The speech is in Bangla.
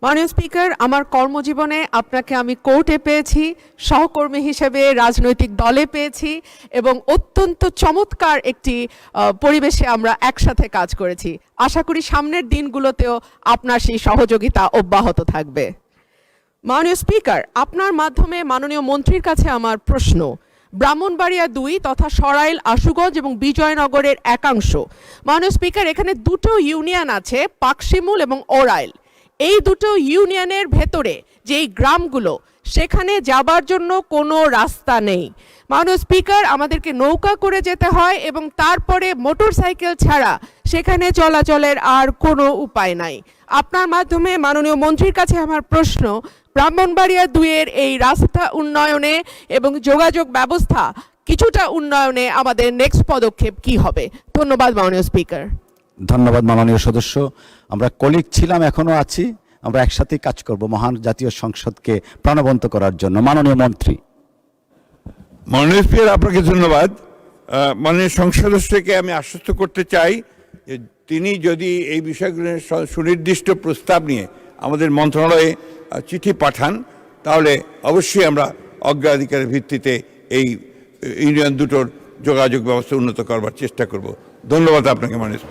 মাননীয় স্পিকার, আমার কর্মজীবনে আপনাকে আমি কোর্টে পেয়েছি, সহকর্মী হিসেবে রাজনৈতিক দলে পেয়েছি এবং অত্যন্ত চমৎকার একটি পরিবেশে আমরা একসাথে কাজ করেছি। আশা করি সামনের দিনগুলোতেও আপনার সেই সহযোগিতা অব্যাহত থাকবে। মাননীয় স্পিকার, আপনার মাধ্যমে মাননীয় মন্ত্রীর কাছে আমার প্রশ্ন, ব্রাহ্মণবাড়িয়া ২ তথা সরাইল, আশুগঞ্জ এবং বিজয়নগরের একাংশ, মাননীয় স্পিকার, এখানে দুটো ইউনিয়ন আছে, পাকশিমুল এবং ওরাইল। এই দুটো ইউনিয়নের ভেতরে যেই গ্রামগুলো, সেখানে যাবার জন্য কোনো রাস্তা নেই। মাননীয় স্পিকার, আমাদেরকে নৌকা করে যেতে হয় এবং তারপরে মোটরসাইকেল ছাড়া সেখানে চলাচলের আর কোনো উপায় নাই। আপনার মাধ্যমে মাননীয় মন্ত্রীর কাছে আমার প্রশ্ন, ব্রাহ্মণবাড়িয়া ২-এর এই রাস্তা উন্নয়নে এবং যোগাযোগ ব্যবস্থা কিছুটা উন্নয়নে আমাদের নেক্সট পদক্ষেপ কি হবে? ধন্যবাদ মাননীয় স্পিকার। ধন্যবাদ মাননীয় সদস্য। আমরা কলিগ ছিলাম, এখনো আছি, আমরা একসাথেই কাজ করব মহান জাতীয় সংসদকে প্রাণবন্ত করার জন্য। মাননীয় মন্ত্রী। মাননীয় স্পিকার, আপনাকে ধন্যবাদ। মাননীয় সংসদ সদস্যকে আমি আশ্বস্ত করতে চাই যে তিনি যদি এই বিষয়গুলো সুনির্দিষ্ট প্রস্তাব নিয়ে আমাদের মন্ত্রণালয়ে চিঠি পাঠান, তাহলে অবশ্যই আমরা অগ্রাধিকারের ভিত্তিতে এই ইউনিয়ন দুটোর যোগাযোগ ব্যবস্থা উন্নত করবার চেষ্টা করব। ধন্যবাদ আপনাকে মাননীয় স্পিকার।